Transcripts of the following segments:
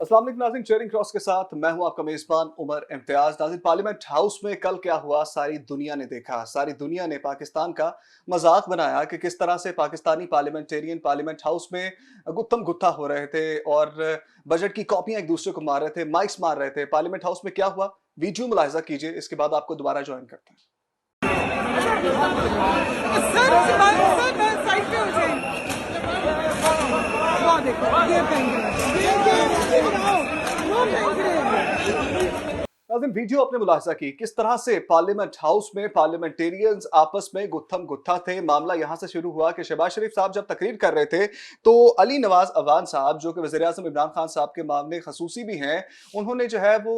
अस्सलाम वालेकुम नाज़रीन, चेयरिंग क्रॉस के साथ मैं हूं आपका मेजबान उमर इम्तियाज। नाज़रीन, पार्लियामेंट हाउस में कल क्या हुआ सारी दुनिया ने देखा। सारी दुनिया ने पाकिस्तान का मजाक बनाया कि किस तरह से पाकिस्तानी पार्लियामेंटेरियन पार्लियामेंट हाउस में गुत्थम गुत्था हो रहे थे और बजट की कॉपियां एक दूसरे को मार रहे थे, माइक्स मार रहे थे। पार्लियामेंट हाउस में क्या हुआ, वीडियो मुलाहिजा कीजिए, इसके बाद आपको दोबारा ज्वाइन करते हैं। नाज़रीन, वीडियो आपने मुलाहिजा की किस तरह से पार्लियामेंट हाउस में पार्लियामेंटेरियंस आपस में गुत्थम गुत्था थे। मामला यहां से शुरू हुआ कि शहबाज शरीफ साहब जब तकरीर कर रहे थे तो अली नवाज अवान साहब, जो कि वज़ीर आज़म इमरान खान साहब के मामले खसूसी भी हैं, उन्होंने जो है वो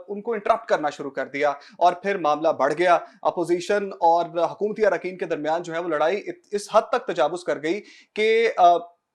उनको इंटरप्ट करना शुरू कर दिया और फिर मामला बढ़ गया। अपोजिशन और हुकूमती अरकान के दरमियान जो है वो लड़ाई इस हद तक तजावुज़ कर गई कि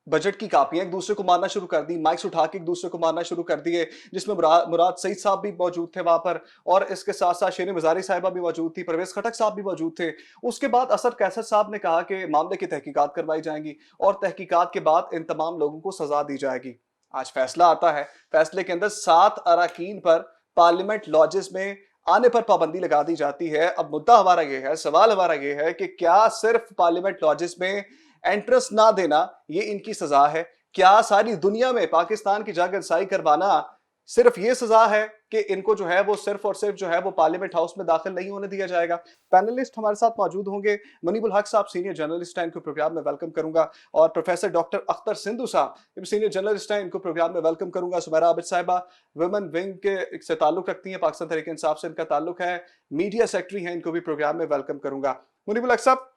बजट की कापियां एक दूसरे को मारना शुरू कर दी, माइक्स उठा के एक दूसरे को मारना शुरू कर दिए, जिसमें मुराद सईद साहब भी मौजूद थे वहां पर और इसके साथ साथ शेर मजारी साहिबा भी मौजूद थी, परवेज खटक साहब भी मौजूद थे। उसके बाद असद कैसर साहब ने कहा कि मामले की तहकीकात करवाई जाएंगी और तहकीकात के बाद इन तमाम लोगों को सजा दी जाएगी। आज फैसला आता है, फैसले के अंदर 7 अराकीन पर पार्लियामेंट लॉजेस में आने पर पाबंदी लगा दी जाती है। अब मुद्दा हमारा ये है, सवाल हमारा ये है कि क्या सिर्फ पार्लियामेंट लॉजेस में एंट्रेंस ना देना ये इनकी सजा है? क्या सारी दुनिया में पाकिस्तान की जागरसाई करवाना सिर्फ ये सजा है कि इनको जो है वो सिर्फ और सिर्फ जो है वो पार्लियामेंट हाउस में दाखिल नहीं होने दिया जाएगा? पैनलिस्ट हमारे साथ मौजूद होंगे। मुनीबुल हक साहब सीनियर जर्नलिस्ट हैं, इनको प्रोग्राम में वेलकम करूंगा, और प्रोफेसर डॉक्टर अख्तर सिंधु साहब सीनियर जर्नलिस्ट हैं, इनको प्रोग्राम में वेलकम करूंगा। सुमेरा आबिद साहिबा वुमेन विंग के से ताल्लुक रखती हैं, पाकिस्तान तहरीक इंसाफ से इनका ताल्लुक है, मीडिया सेक्रेटरी हैं, इनको भी प्रोग्राम में वेलकम करूंगा। मुनीबुल हक साहब,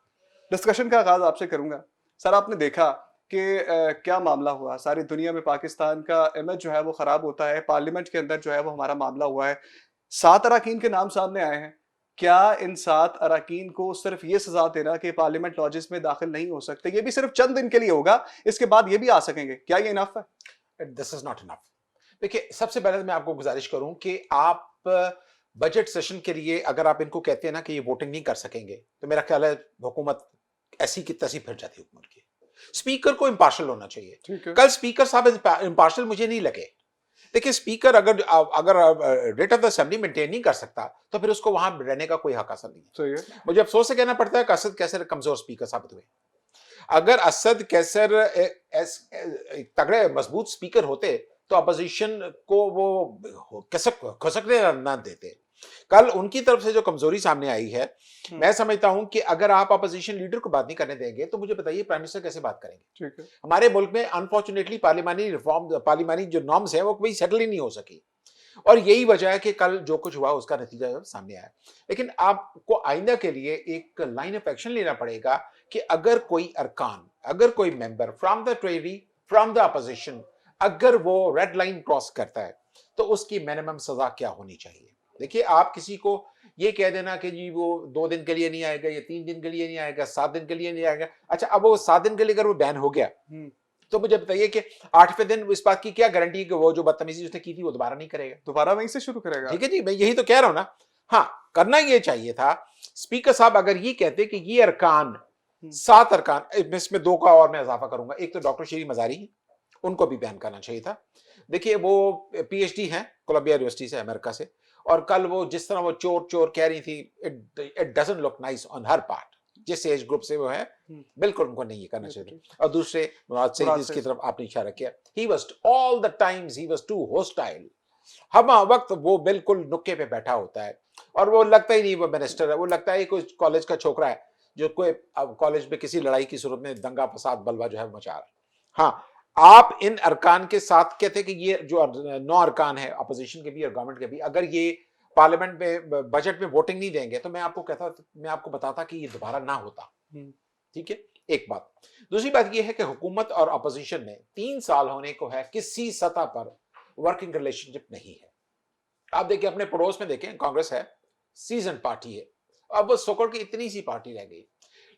डिस्कशन का आगाज आपसे करूंगा। सर, आपने देखा कि क्या मामला हुआ, सारी दुनिया में पाकिस्तान का इमेज जो है वो खराब होता है, पार्लियामेंट के अंदर जो है वो हमारा मामला हुआ है, 7 अराकीन के नाम सामने आए हैं। क्या इन 7 अराकीन को सिर्फ ये सजा देना कि पार्लियामेंट लॉजेस में दाखिल नहीं हो सकते, ये भी सिर्फ चंद दिन के लिए होगा, इसके बाद ये भी आ सकेंगे, क्या ये इनफ है? This is not enough. देखिए, सबसे पहले मैं आपको गुजारिश करूं कि आप बजट सेशन के लिए अगर आप इनको कहते हैं ना कि ये वोटिंग नहीं कर सकेंगे, तो मेरा ख्याल है हुकूमत ऐसी की तैसी फिर जाती है हुकूमत की। स्पीकर को इंपार्शियल होना चाहिए। कल स्पीकर साहब इंपार्शियल मुझे नहीं लगे। देखिए, स्पीकर अगर rate of the assembly maintain नहीं कर सकता तो फिर उसको वहां रहने का कोई हक हासिल नहीं है। मुझे अफसोस से कहना पड़ता है कि असद कैसर कमजोर स्पीकर साबित हुए। अगर असद कैसर तगड़े मजबूत स्पीकर होते तो अपोजिशन को वो खसकने ना देते। कल उनकी तरफ से जो कमजोरी सामने आई है, मैं समझता हूं कि अगर आप अपोजिशन लीडर को बात नहीं करने देंगे तो मुझे बताइए प्राइम मिनिस्टर कैसे बात करेंगे? ठीक है। हमारे मुल्क में अनफॉर्चुनेटली पार्लियामानी रिफॉर्म, पार्लियामानी जो नॉर्म्स है वो कभी सेटल ही नहीं हो सकी, और यही वजह है कि कल जो कुछ हुआ उसका नतीजा सामने आया। लेकिन आपको आइंदा के लिए एक लाइन ऑफ एक्शन लेना पड़ेगा कि अगर कोई अरकान, अगर कोई member from the treasury, from the opposition, अगर वो रेड लाइन क्रॉस करता है तो उसकी मिनिमम सजा क्या होनी चाहिए। देखिए, आप किसी को ये कह देना कि जी वो 2 दिन के लिए नहीं आएगा, या 3 दिन के लिए नहीं आएगा, 7 दिन के लिए नहीं आएगा। अच्छा, अब वो 7 दिन के लिए अगर वो बैन हो गया तो मुझे बताइए कि 8वें दिन इस बात की क्या गारंटी है कि वो जो बदतमीजी उसने की थी वो दोबारा नहीं करेगा, दोबारा वहीं से शुरू करेगा? ठीक है जी, मैं यही तो कह रहा हूं ना। हाँ, करना ये चाहिए था। स्पीकर साहब अगर ये कहते कि ये अरकान 7 अरकान, इसमें 2 का और मैं इजाफा करूंगा, एक तो डॉक्टर शेरी मजारी, उनको भी बैन करना चाहिए था। देखिए, वो पीएचडी हैं कोलंबिया यूनिवर्सिटी से, अमेरिका से, और कल वो जिस तरह वो चोर चोर कह रही थी, it doesn't look nice on her part. जिस एज ग्रुप से वो है, बिल्कुल उनको नहीं करना चाहिए। और दूसरे मुराद सईद की तरफ आपने इशारा किया, he was all the times he was too hostile. हम वक्त वो बिल्कुल नुक्के पे बैठा होता है और वो लगता ही नहीं वो मिनिस्टर है, वो लगता है कोई कॉलेज का छोकरा है जो कोई कॉलेज में किसी लड़ाई की सूरत में दंगा फसाद बलवा जो है मचा रहा है। हाँ, आप इन अरकान के साथ कहते कि ये जो 9 अरकान है अपोजिशन के भी और गवर्नमेंट के भी, अगर ये पार्लियामेंट में बजट में वोटिंग नहीं देंगे तो मैं आपको बताता कि ये दोबारा ना होता। ठीक है, एक बात। दूसरी बात ये है कि हुकूमत और अपोजिशन में 3 साल होने को है, किसी सतह पर वर्किंग रिलेशनशिप नहीं है। आप देखिए, अपने पड़ोस में देखें, कांग्रेस है, सीजन पार्टी है, अब वो सोकड़ की इतनी सी पार्टी रह गई,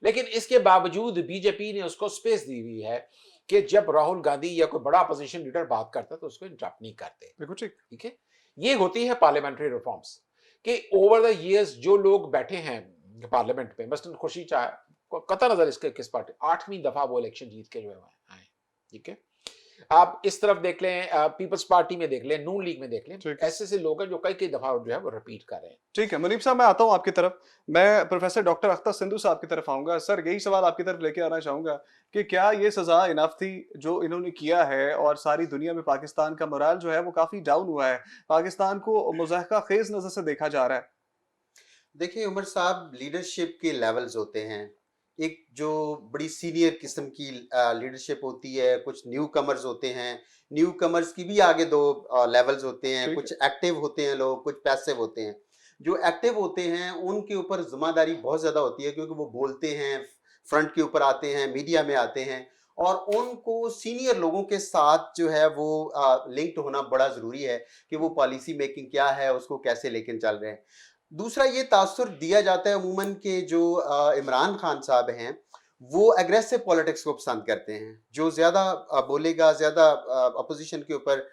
लेकिन इसके बावजूद बीजेपी ने उसको स्पेस दी हुई है कि जब राहुल गांधी या कोई बड़ा अपोजिशन लीडर बात करता है तो उसको इंटरप्ट नहीं करते। बिल्कुल ठीक है। ये होती है पार्लियामेंट्री रिफॉर्म्स कि ओवर द इयर्स जो लोग बैठे हैं पार्लियामेंट में, मसलन खुर्शीद शाह, कतई नजर इसके किस पार्टी, 8वीं दफा वो इलेक्शन जीत के जो है आए, ठीक है। आप इस तरफ देख लें, पीपल्स पार्टी में देख लें, नून लीग में देख लें, ठीक। ऐसे ऐसे लोग हैं जो कई कई दफा जो है वो रिपीट कर रहे हैं। ठीक है, मुनीब साहब मैं आता हूँ आपकी तरफ। मैं प्रोफ़ेसर डॉक्टर अख्तर सिंधु साहब की तरफ आऊँगा। सर यही सवाल आपकी तरफ लेके आना चाहूँगा कि क्या ये सज़ा इनफ़ थी जो इन्होंने किया है और सारी दुनिया में पाकिस्तान का मोरल जो है वो काफ़ी डाउन हुआ है। पाकिस्तान को मुज़ाहिका ख़ेज़ नज़र से देखा जा रहा है। देखिए उमर साहब, लीडरशिप के लेवल्स होते हैं। एक जो बड़ी सीनियर किस्म की लीडरशिप होती है, कुछ न्यू कमर्स होते हैं। न्यू कमर्स की भी आगे दो लेवल्स होते हैं। ठीक है। कुछ एक्टिव होते हैं लोग, कुछ पैसिव होते हैं। जो एक्टिव होते हैं उनके ऊपर जिम्मेदारी बहुत ज़्यादा होती है, क्योंकि वो बोलते हैं, फ्रंट के ऊपर आते हैं, मीडिया में आते हैं, और उनको सीनियर लोगों के साथ जो है वो लिंक्ड होना बड़ा ज़रूरी है कि वो पॉलिसी मेकिंग क्या है, उसको कैसे लेकर चल रहे हैं। दूसरा ये तासुर दिया जाता है अमूमन के जो इमरान खान साहब हैं, वो एग्रेसिव पॉलिटिक्स को पसंद करते हैं। जो ज़्यादा बोलेगा, ज़्यादा अपोजिशन के ऊपर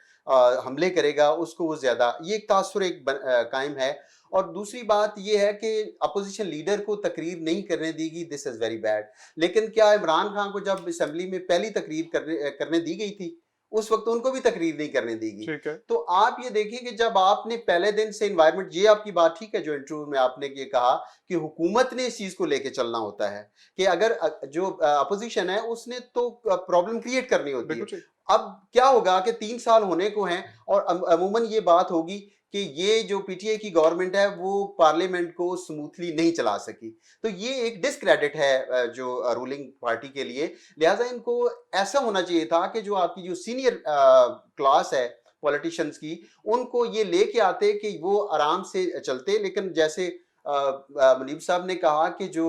हमले करेगा, उसको वो ज़्यादा, ये एक तासुर कायम है। और दूसरी बात ये है कि अपोजिशन लीडर को तकरीर नहीं करने देगी, दिस इज़ वेरी बैड। लेकिन क्या इमरान खान को जब असम्बली में पहली तकरीर करने दी गई थी, उस वक्त उनको भी तकरीर नहीं करने देगी। ठीक है। तो आप ये देखिए कि जब आपने पहले दिन से इन्वायरमेंट, ये आपकी बात ठीक है जो इंटरव्यू में आपने ये कहा कि हुकूमत ने इस चीज को लेके चलना होता है, कि अगर जो अपोजिशन है उसने तो प्रॉब्लम क्रिएट करनी होती बिल्कुल है। ठीक। अब क्या होगा कि 3 साल होने को हैं, और अमूमन ये बात होगी कि ये जो पीटीआई की गवर्नमेंट है वो पार्लियामेंट को स्मूथली नहीं चला सकी। तो ये एक डिसक्रेडिट है जो रूलिंग पार्टी के लिए। लिहाजा इनको ऐसा होना चाहिए था कि जो आपकी जो सीनियर क्लास है पॉलिटिशियंस की, उनको ये लेके आते कि वो आराम से चलते। लेकिन जैसे मुनीब साहब ने कहा कि जो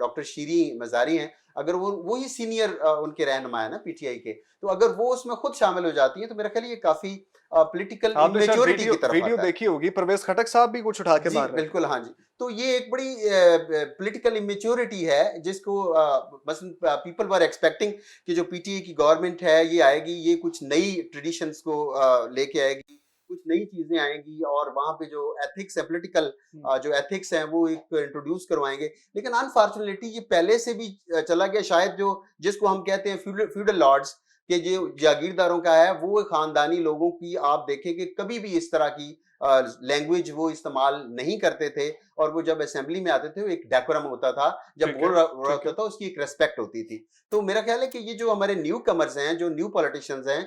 डॉक्टर शीरी मजारी हैं, अगर वो ही सीनियर उनके रहनुमा है ना पीटीआई के, तो अगर वो उसमें खुद शामिल हो जाती हैं तो मेरा ख्याल ये काफी पॉलिटिकल आपने शायद इमेच्योरिटी की तरफ वीडियो आता है। देखी होगी, परवेज़ खटक साहब भी कुछ उठा के जी, मार रहे थे। बिल्कुल, हाँ जी। तो ये एक बड़ी पॉलिटिकल इमेच्योरिटी है, जिसको मसलन पीपल वर एक्सपेक्टिंग कि जो पीटीआई की गवर्नमेंट है ये आएगी, ये कुछ नई ट्रेडिशंस को लेके आएगी, कुछ नई चीजें आएंगी, और वहाँ पे जो एथिक्स है, पॉलिटिकल जो एथिक्स हैं वो एक इंट्रोड्यूस करवाएंगे। लेकिन अनफॉर्चुनेटली ये पहले से भी चला गया। शायद जो जिसको हम कहते हैं फ्यूडल लॉर्ड्स, के जो जागीरदारों का है, वो खानदानी लोगों की आप देखें कि कभी भी इस तरह की लैंग्वेज वो इस्तेमाल नहीं करते थे, और वो जब असेंबली में आते थे वो एक डेकोरम होता था, जब ठीक बोल है। रहा ठीक होता है। था उसकी एक रेस्पेक्ट होती थी। तो मेरा ख्याल है कि ये जो हमारे न्यू कमर्स हैं, जो न्यू पॉलिटिशियंस हैं,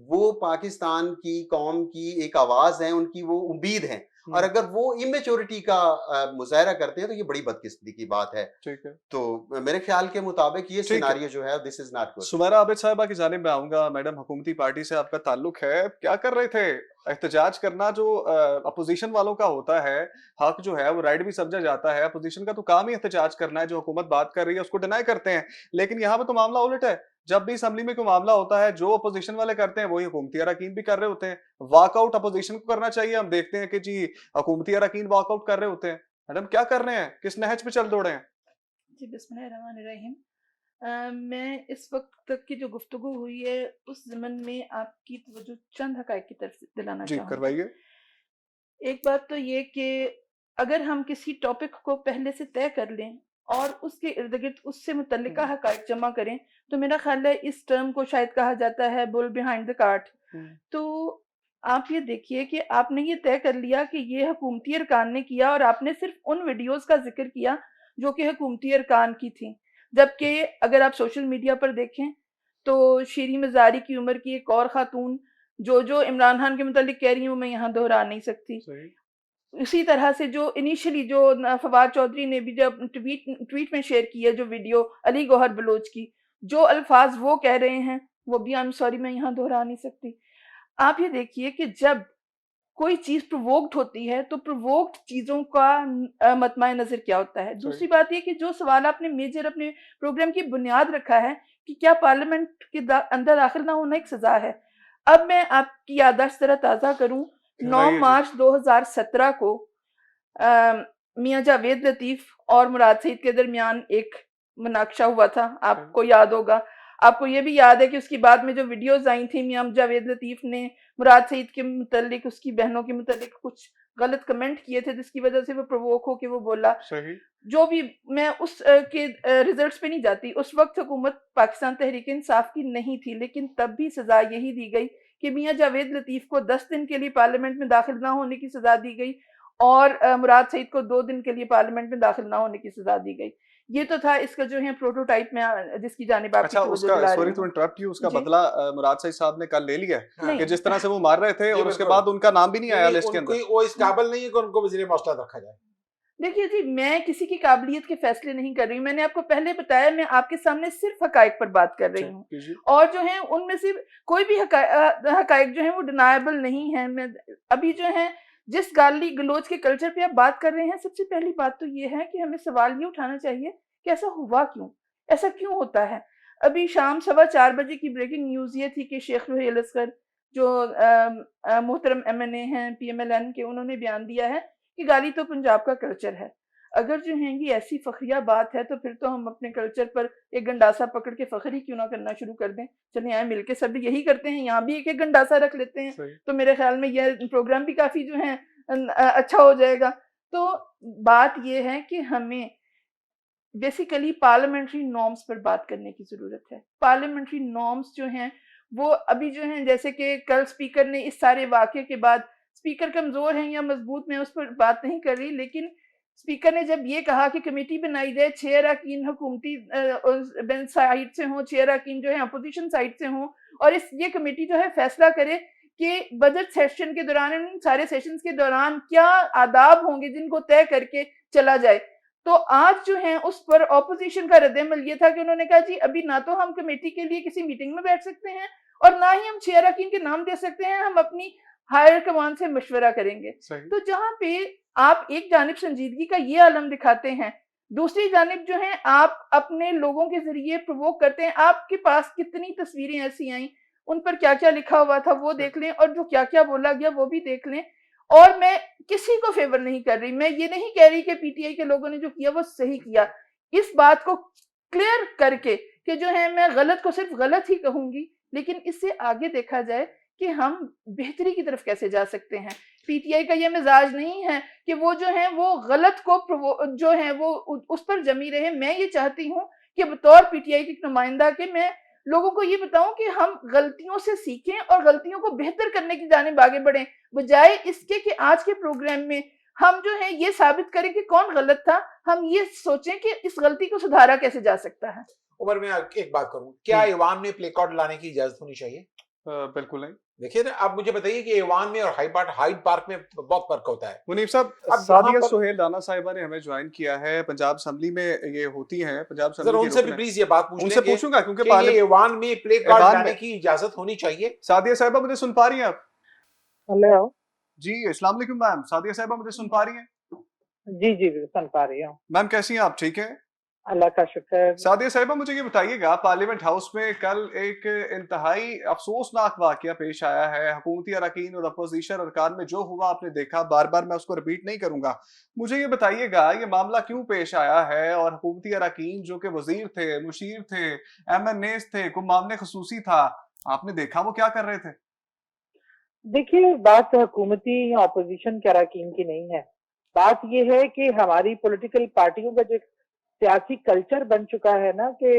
वो पाकिस्तान की कौम की एक आवाज है, उनकी वो उम्मीद है। और अगर वो इमेच्योरिटी का मुजाहरा करते हैं तो ये बड़ी बदकिस्मती की बात है। ठीक है। तो मेरे ख्याल के मुताबिक ये ठीक है। सिनारियो जो है, this is not good. Sumera Abid साहिबा की जानिब मैं आऊँगा। मैडम, हुकूमती पार्टी से आपका ताल्लुक है, क्या कर रहे थे? एहतजाज करना जो अपोज़िशन वालों का होता है, हक जो है वो राइट भी समझा जाता है। अपोज़िशन का तो काम ही एहतजाज करना है, जो हुकूमत बात कर रही है उसको डिनाई करते हैं। लेकिन यहाँ पे तो मामला उलट है। जब भी असेंबली में कोई मामला होता है, जो अपोज़िशन वाले करते हैं वही हुकूमती अरकान भी कर रहे होते हैं। वॉकआउट अपोज़िशन को करना चाहिए, हम देखते हैं कि जी हुकूमती अरकान वॉकआउट कर रहे होते हैं। मैडम क्या कर रहे हैं? किस नहज पे चल दौड़े हैं? जी, बिस्मिल्लाहिर्रहमानिर्रहीम। मैं इस वक़्त तक की जो गुफ्तगू हुई है, उस ज़िमन में आपकी तवज्जो चंद हक़ाइक़ की तरफ दिलाना जी, चाहूँगी। करवाइए। एक बात तो ये कि अगर हम किसी टॉपिक को पहले से तय कर लें और उसके इर्द-गिर्द उससे मुतल्लिका हुँ, हक़ाइक़ जमा करें, तो मेरा ख़्याल है इस टर्म को शायद कहा जाता है बुल बिहाइंड द कार्ट। हुँ। तो आप ये देखिए कि आपने ये तय कर लिया कि ये हुकूमती अरकान ने किया, और आपने सिर्फ़ उन वीडियोज़ का ज़िक्र किया जो कि हुकूमती अरकान की थीं। जबकि अगर आप सोशल मीडिया पर देखें, तो शीरी मज़ारी की उम्र की एक और ख़ातून जो इमरान खान के मुतालिक कह रही हूँ, मैं यहाँ दोहरा नहीं सकती। सही। इसी तरह से जो इनिशियली जो फवाद चौधरी ने भी जब ट्वीट में शेयर की है जो वीडियो अली गौहर बलोच की, जो अल्फाज वो कह रहे हैं, वो भी आई एम सॉरी मैं यहाँ दोहरा नहीं सकती। आप ये देखिए कि जब कोई चीज़ प्रोवोक्ड होती है, तो प्रोवोक्ड चीज़ों का मतमाए नज़र क्या होता है। सही। दूसरी बात ये कि जो सवाल आपने मेजर अपने प्रोग्राम की बुनियाद रखा है कि क्या पार्लियामेंट के अंदर दाखिल ना होना एक सज़ा है। अब मैं आपकी याददाश्त ज़रा ताज़ा करूँ, 9 करवाइए जी। मार्च 2017 को अ, मियाँ जावेद लतीफ़ और मुराद सईद के दरमियान एक मुनाक़शा हुआ था, सही। आपको याद होगा। आपको ये भी याद है कि उसके बाद में जो वीडियोज़ आई थी, मियाँ जावेद लतीफ़ ने मुराद सईद के मुतल्लिक, उसकी बहनों के मुतल्लिक कुछ गलत कमेंट किए थे जिसकी वजह से वो प्रोवोक होके वो बोला। सही। जो भी, मैं उस के रिजल्ट्स पे नहीं जाती। उस वक्त हुकूमत पाकिस्तान तहरीक इंसाफ की नहीं थी, लेकिन तब भी सजा यही दी गई कि मियां जावेद लतीफ को 10 दिन के लिए पार्लियामेंट में दाखिल ना होने की सजा दी गई और मुराद सईद को 2 दिन के लिए पार्लियामेंट में दाखिल ना होने की सजा दी गई। ये तो था इसका जो है प्रोटोटाइप में जिसकी जानिब आपकी अच्छा, तवज्जो उसका दिला रही सॉरी टू हूँ। इंटरप्ट यू, उसका जी। बदला मुराद सईद साहब ने कल ले लिया है हाँ। कि नहीं, जिस तरह से वो मार रहे थे जी और उसके बिल्कुल, बाद उनका नाम भी नहीं आया नहीं लिस्ट के उनको अंदर। वो इस काबिल नहीं है कि उनको वजीर मौसलात रखा जाए। देखिए जी, मैं किसी की काबिलियत के फैसले नहीं कर रही हूँ। मैंने आपको पहले बताया, मैं आपके सामने सिर्फ हकायक पर बात कर रही हूँ जी, और जो है उनमें से कोई भी हकायक जो है वो डिनायबल नहीं है। मैं अभी जो है जिस गाली गलोच के कल्चर पे आप बात कर रहे हैं, सबसे पहली बात तो ये है कि हमें सवाल ये उठाना चाहिए कि ऐसा हुआ क्यों, ऐसा क्यों होता है। अभी शाम 4:15 बजे की ब्रेकिंग न्यूज ये थी कि शेख रुहैल असगर जो मोहतरम MNA हैं PMLN के, उन्होंने बयान दिया है कि गाली तो पंजाब का कल्चर है। अगर जो है ये ऐसी फखरिया बात है तो फिर तो हम अपने कल्चर पर एक गंडासा पकड़ के फख्र ही क्यों ना करना शुरू कर दें। चलिए आए मिलके सब यही करते हैं, यहाँ भी एक एक गंडासा रख लेते हैं, सही। तो मेरे ख्याल में यह प्रोग्राम भी काफी जो है अच्छा हो जाएगा। तो बात यह है कि हमें बेसिकली पार्लियामेंट्री नॉर्म्स पर बात करने की जरूरत है। पार्लियामेंट्री नॉर्म्स जो हैं वो अभी जो हैं, जैसे कि कल स्पीकर ने इस सारे वाक़े के बाद, स्पीकर कमज़ोर हैं या मजबूत, मैं उस पर बात नहीं कर रही, लेकिन स्पीकर ने जब ये कहा कि कमेटी बनाई जाए, 6 अरकान हुकूमती साइड से हों, 6 अरकान जो है अपोजिशन साइड से हों और ये कमेटी जो है फैसला करे कि बजट सेशन के दौरान, इन सारे सेशंस के दौरान क्या आदाब होंगे जिनको तय करके चला जाए। तो आज जो है उस पर ऑपोजिशन का रद्द-ए-अमल ये था कि उन्होंने कहा जी अभी ना तो हम कमेटी के लिए किसी मीटिंग में बैठ सकते हैं और ना ही हम 6 अरकान के नाम दे सकते हैं, हम अपनी हायर कमान से मशवरा करेंगे। सही। तो जहाँ पे आप एक जानिब संजीदगी का ये आलम दिखाते हैं, दूसरी जानिब जो है आप अपने लोगों के ज़रिए प्रोवोक करते हैं। आपके पास कितनी तस्वीरें ऐसी आईं, उन पर क्या-क्या लिखा हुआ था वो देख लें और जो क्या-क्या बोला गया वो भी देख लें। और मैं किसी को फेवर नहीं कर रही, मैं ये नहीं कह रही कि पीटीआई के लोगों ने जो किया वो सही किया। इस बात को क्लियर करके कि जो है मैं गलत को सिर्फ गलत ही कहूँगी, लेकिन इससे आगे देखा जाए कि हम बेहतरी की तरफ कैसे जा सकते हैं। पीटीआई का ये मिजाज नहीं है कि वो जो है वो गलत को जो है वो उस पर जमी रहे। मैं ये चाहती हूँ कि बतौर पीटीआई की नुमाइंदा के मैं लोगों को ये बताऊं कि हम गलतियों से सीखें और गलतियों को बेहतर करने की जानिब आगे बढ़ें, बजाय इसके कि आज के प्रोग्राम में हम जो है ये साबित करें कि कौन गलत था। हम ये सोचें कि इस गलती को सुधारा कैसे जा सकता है। उमर, मैं एक बात करूं, क्या ईवान में प्ले कार्ड लाने की इजाजत होनी चाहिए? बिल्कुल नहीं। देखिए ना, आप मुझे बताइए कि ईवान में और हाइड पार्क में बहुत फर्क होता है। मुनीब साहब, अब सादिया पर सुहेल राना साहिबा ने हमें ज्वाइन किया है, पंजाब असेंबली में ये होती हैं, पंजाब जरा असेंबली की उनसे भी रुकन है। प्लीज ये बात पूछ उनसे लें पूछूंगा क्योंकि कि ये ईवान में प्ले कार्ड ईवान लाने में की इजाजत होनी चाहिए। सादिया साहिबा मुझे सुन पा रही हैं आप? हेलो। जी, अस्सलाम वालेकुम मैम। सादिया साहिबा मुझे सुन पा रही हैं? जी, जी, सुन पा रही हूँ। मैम कैसी हैं आप, ठीक हैं? अल्लाह का शुक्र। सादिया साहिबा मुझे ये बताइएगा, पार्लियामेंट हाउस में कल एक इंतहाई अफसोसनाक वाकया पेश आया है। हुकूमती अरकान और अपोजिशन अरकान में जो हुआ आपने देखा, बार-बार मैं उसको रिपीट नहीं करूंगा। मुझे ये बताइएगा ये मामला क्यों पेश आया है और हुकूमती अरकान जो कि वजीर थे, मुशीर थे, MNAs थे, कोई मामले खसूसी था, आपने देखा वो क्या कर रहे थे? देखिए, बात हुकूमती या ऑपोजिशन के अरकान की नहीं है। बात ये है कि हमारी पॉलिटिकल पार्टियों का जो सियासी कल्चर बन चुका है ना, कि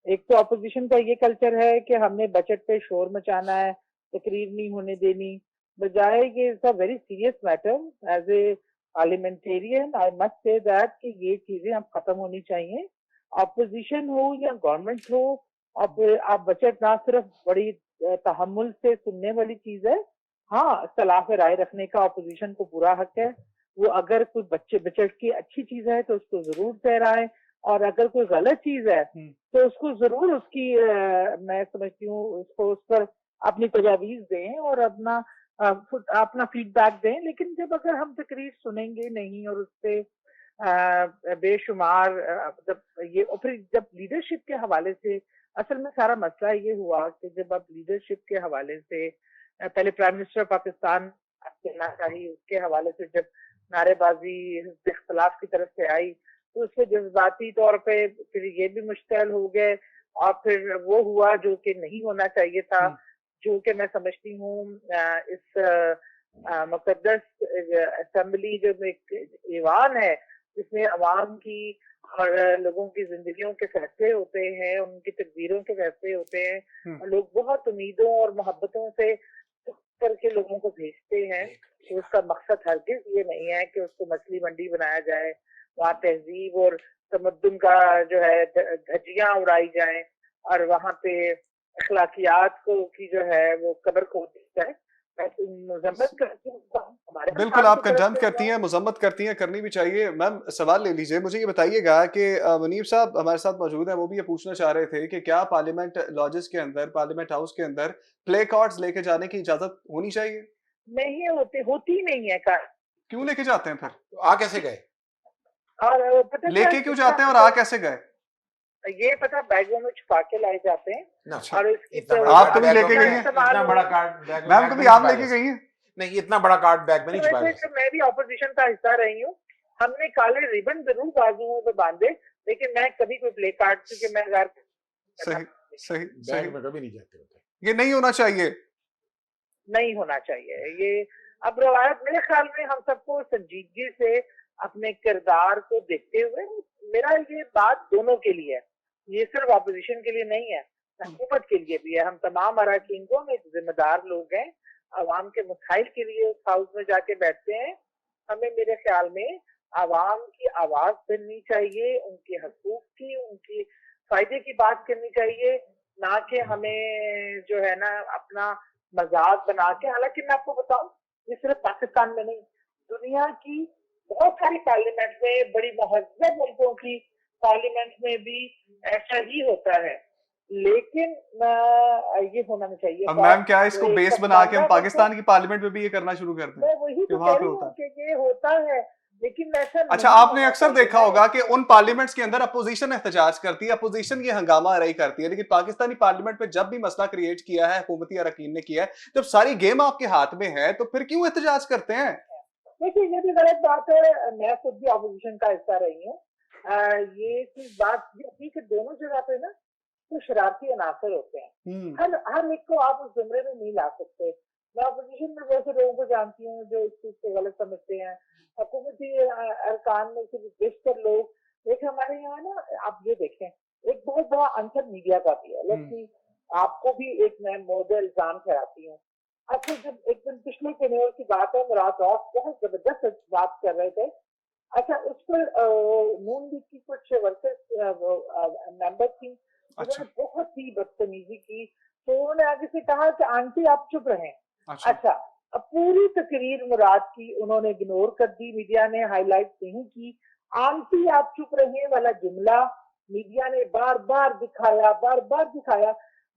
एक तो ऑपोजिशन का ये कल्चर है कि हमने बजट पे शोर मचाना है, तकरीर नहीं होने देनी, बजाय कि it's a very serious matter. As a parliamentarian I must say that कि ये चीजें अब खत्म होनी चाहिए। ऑपोजिशन हो या गवर्नमेंट हो, आप बजट ना सिर्फ बड़ी तहम्मुल से सुनने वाली चीज है। हाँ, इख्तिलाफ राय रखने का ऑपोजिशन को पूरा हक है। वो अगर कोई बजट की अच्छी चीज है तो उसको जरूर ठहराए, और अगर कोई गलत चीज है तो उसको जरूर उसकी मैं समझती हूँ उसको उस पर अपनी तजावीज दें और अपना फीडबैक दें। लेकिन जब अगर हम तकरीर सुनेंगे नहीं और उससे बेशुमार जब ये, और फिर जब लीडरशिप के हवाले से, असल में सारा मसला ये हुआ कि जब आप लीडरशिप के हवाले से, पहले प्राइम मिनिस्टर पाकिस्तान कहना चाहिए, उसके हवाले से जब नारेबाजी इख्तिलाफ की तरफ से आई तो उससे जज्बाती तौर पे फिर ये भी मुश्किल हो गए, और फिर वो हुआ जो कि नहीं होना चाहिए था, जो कि मैं समझती हूँ इस मुकद्दस असेंबली जो एक ईवान है जिसमें अवाम की और लोगों की जिंदगियों के फैसले होते हैं, उनकी तकदीरों के फैसले होते हैं और लोग बहुत उम्मीदों और मोहब्बतों से करके लोगों को भेजते हैं। तो उसका मकसद हरगिज ये नहीं है कि उसको मछली मंडी बनाया जाए, वहाँ तहजीब और तमद्दुन का जो है धज्जियां उड़ाई जाए और वहाँ पे अखलाकियात को की जो है वो कब्र खोदी जाए। मैं तो मजम्मत करती हूँ, हमारे बिल्कुल खान आप की तरफ कंडेम से करती हुआ। हैं, मज़म्मत करती हैं, करनी भी चाहिए। मैम सवाल ले लीजिए, मुझे ये बताइएगा कि मुनीब साहब हमारे साथ मौजूद हैं, वो भी ये पूछना चाह रहे थे कि क्या पार्लियामेंट लॉजेस के अंदर, पार्लियामेंट हाउस के अंदर प्ले कार्ड्स लेके जाने की इजाज़त होनी चाहिए? नहीं होती नहीं है का। क्यों लेके जाते हैं फिर? तो आ कैसे गए? और पता क्या लेके क्यों इसका जाते हैं और आ कैसे गए? ये पता बैगों में छुपा के लाए जाते हैं ना अच्छा, और इसकी इतना तो बड़ा आप कार्ड कभी बैग लेके में गई नहीं- हैं? इस्तेमाल इतना बड़ा होगा। कार्ड बैग में मैम बैग में कभी नहीं आप छुपाया लेके जा गई हैं? सकता। नहीं, इतना बड़ा कार्ड बैग में नहीं छुपाया जा वैसे सकता। मैं भी ऑपोजिशन का हिस्सा रही हूँ, हमने काले रिबन जरूर बाजुओं पे बांधे, लेकिन मैं कभी कोई प्ले कार्ड क्योंकि मैं घर सही, सही, बैग सही। में कभी नहीं जाते होते। ये नहीं होना चाहिए। नहीं होना चाहिए ये। अब रवायत मेरे ख्याल में हम सबको संजीदगी से अपने किरदार को देखते हुए, मेरा ये बात दोनों के लिए है, ये सिर्फ ऑपोजिशन के लिए नहीं है, हुकूमत के लिए भी है। हम तमाम अरकान को हम एक जिम्मेदार लोग हैं, आवाम के मसाइल के लिए उस हाउस में जाके बैठते हैं। हमें मेरे ख्याल में आवाम की आवाज सुननी चाहिए, उनके हकूक की, उनकी फायदे की बात करनी चाहिए, ना कि हमें जो है ना अपना मजाक बना के। हालांकि मैं आपको बताऊं, ये सिर्फ पाकिस्तान में नहीं, दुनिया की बहुत सारी पार्लियामेंट में, बड़ी महज्जब मुल्कों की पार्लियामेंट में भी ऐसा ही होता है। लेकिन ये होना नहीं चाहिए। अब मैम क्या इसको एक बेस बना के हम समझाना पाकिस्तान की पार्लियामेंट में भी ये करना शुरू कर दें मैं वही कि तो वहां कह पे रही होता हूँ है? कि ये होता है, लेकिन ऐसा अच्छा, नहीं आपने होना अक्सर चाहिए। देखा होगा कि उन पार्लियामेंट्स के अंदर अपोजिशन एहतजाज करती है, अपोजिशन ये हंगामा रही करती है, लेकिन पाकिस्तानी पार्लियामेंट में जब भी मसला क्रिएट किया है हुकूमती अरकान ने किया है, जब सारी गेम आपके हाथ में है तो फिर क्यों एहतजाज करते हैं? देखिए ये भी गलत बात है, मैं खुद भी ऑपोजिशन का हिस्सा रही हूँ। ये चीज बात ये थी कि दोनों जगह पे ना तो शरारती अनासर होते हैं, हर एक को आप उस जुमरे में नहीं ला सकते। मैं अपोजिशन में वैसे लोगों को जानती हूँ जो इस चीज को गलत समझते हैं, हुकूमती अरकान में सिर्फ बेशतर लोग। एक हमारे यहाँ ना आप ये देखें, एक बहुत बड़ा अंतर मीडिया का भी है। लेकिन आपको भी एक मैं मौजूद इल्जाम ठहराती हूँ। अच्छा, जब एक दिन पिछले टेन्योर की बात है, मुराद रौफ बहुत जबरदस्त बात कर रहे थे। अच्छा, उस पर नून लीग की कुछ वर्कर्स मेंबर थी, अच्छा, उन्होंने बहुत ही बदतमीजी की। तो उन्होंने आगे से कहा कि आंटी आप चुप रहें। अच्छा, अच्छा, अब पूरी तकरीर मुराद की उन्होंने इग्नोर कर दी, मीडिया ने हाईलाइट नहीं की। आंटी आप चुप रहें वाला जुमला मीडिया ने बार बार दिखाया।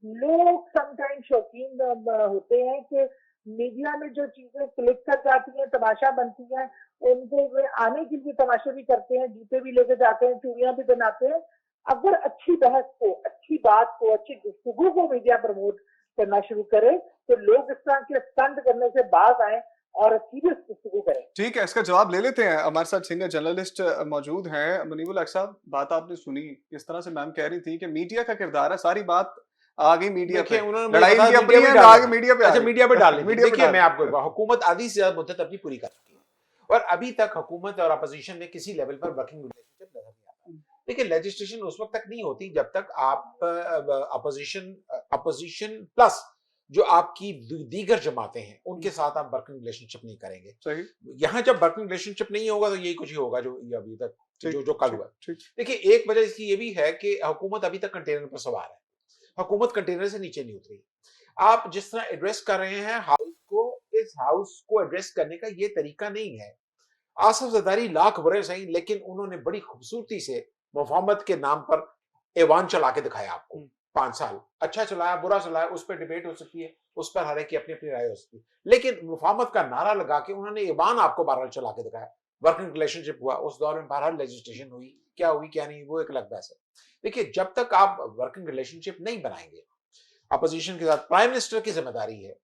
लोग समटाइम शौकीन होते हैं कि मीडिया में जो चीजें क्लिक कर जाती हैं, तमाशा बनती हैं, उनको वे आने के लिए तमाशे भी करते हैं, जूते भी लेके जाते हैं, चूड़ियां भी बनाते हैं। अगर अच्छी बहस को, अच्छी बात को, अच्छी गुफ्तगू को मीडिया प्रमोट करना शुरू करे तो लोग इस तरह के स्टंट करने से बाज आए और सीरियस गुफ्तगू करें। ठीक है, इसका जवाब ले लेते हैं। हमारे साथ सीनियर जर्नलिस्ट मौजूद हैं। मुनीबुल हक साहब, बात आपने सुनी, किस तरह से मैम कह रही थी कि मीडिया का किरदार है, सारी बात आ गई मीडिया पे, देखिए उन्होंने मुझे लड़ाई बताया इनकी मीडिया अपनी पे है, डालनी आगे थी। मीडिया पे आ अच्छा, गई। मीडिया पे डालनी थी। मीडिया पे देखिए डाल मैं आपको हुकूमत आधी से ज्यादा मुद्दत अपनी पूरी कर चुकी है और अभी तक हुकूमत और अपोजिशन में किसी लेवल पर वर्किंग रिलेशनशिप नजर नहीं आता। देखिए लेजिस्लेशन उस वक्त तक नहीं होती जब तक आप अपोजिशन प्लस जो आपकी दीगर जमातें हैं उनके साथ आप वर्किंग रिलेशनशिप नहीं करेंगे। सही, यहाँ जब वर्किंग रिलेशनशिप नहीं होगा तो यही कुछ ही होगा जो ये अभी तक जो कल हुआ। ठीक, देखिए एक वजह इसकी ये भी है कि हुकूमत अभी तक कंटेनर पर सवार है, हुकूमत कंटेनर से नीचे नहीं उतरी। आप जिस तरह एड्रेस कर रहे हैं हाउस को, इस हाउस को एड्रेस करने का ये तरीका नहीं है। आसिफ जरदारी लाख बुरे सही, लेकिन उन्होंने बड़ी खूबसूरती से मुफाहमत के नाम पर ऐवान चला के दिखाया आपको। 5 साल अच्छा चलाया, बुरा चलाया, उस पर डिबेट हो सकती है, उस पर हर एक की अपनी अपनी राय हो सकती है, लेकिन मुफाहमत का नारा लगा के उन्होंने ऐवान आपको बहरहाल चला के दिखाया। वर्किंग रिलेशनशिप हुआ, उस दौर में बहरहाल लेजिस्लेशन हुई, क्या हुई क्या नहीं वो एक अलग बहस है। देखिए जब तक आप वर्किंग रिलेशनशिप नहीं बनाएंगे अपोजिशन के साथ, प्राइम मिनिस्टर की जिम्मेदारी है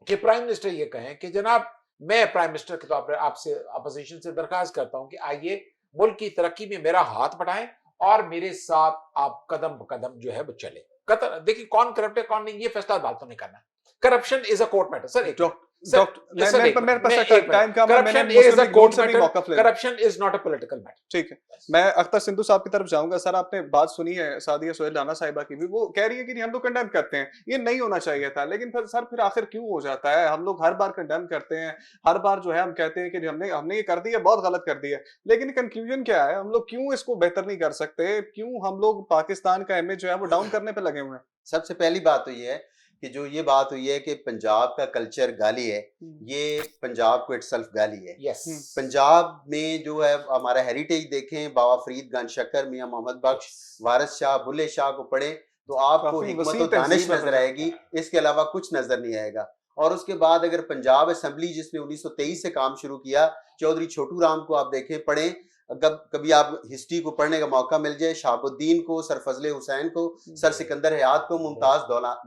कि प्राइम मिनिस्टर ये कहें कि जनाब मैं प्राइम मिनिस्टर के तौर पर आपसे अपोजिशन से दरखास्त करता हूं कि आइए मुल्क की तरक्की में मेरा हाथ बढ़ाएं और मेरे साथ आप कदम ब कदम जो है वो चले। देखिए कौन करप्ट है कौन नहीं ये फैसला अदालतों ने करना है। Corruption is a court matter. Sir doctor मेरे पास टाइम कम है, मैंने corruption is a Muslim league court से भी मौका मैटर, लेना। Corruption is not a political matter. ठीक है, मैं अख्तर सिंधु साहब की तरफ जाऊंगा। सर आपने बात सुनी है सादिया सोहेल राना साहिबा की भी, वो कह रही है कि नहीं, हम लोग कंडेम करते हैं, ये नहीं होना चाहिए था। लेकिन फिर सर फिर आखिर क्यों हो जाता है? हम लोग हर बार कंडेम करते हैं, हर बार जो है हम कहते हैं कि हमने हमने ये कर दिया, बहुत गलत कर दिया, लेकिन कंक्लूजन क्या है? हम लोग क्यों इसको बेहतर नहीं कर सकते? क्यों हम लोग पाकिस्तान का इमेज जो है वो डाउन करने पे लगे हुए हैं? सबसे पहली बात तो ये है कि जो ये बात हुई है कि पंजाब का कल्चर गाली है, ये पंजाब को इटसेल्फ गाली है। यस, पंजाब में जो है हमारा हेरिटेज देखें, बाबा फरीद गंज शक्कर, मियां मोहम्मद बख्श, वारिस शाह, बुल्ले शाह को पढ़े तो आपको काफी हिकमत वसी और दानिश तहजीब है नजर पंजाब आएगी, इसके अलावा कुछ नजर नहीं आएगा। और उसके बाद अगर पंजाब असेंबली जिसने 1923 से काम शुरू किया, चौधरी छोटू राम को आप देखें, पढ़ें, कभी आप हिस्ट्री को पढ़ने का मौका मिल जाए, शहाबुद्दीन को, सर फजले हुसैन को, सर सिकंदर हयात को, मुमताज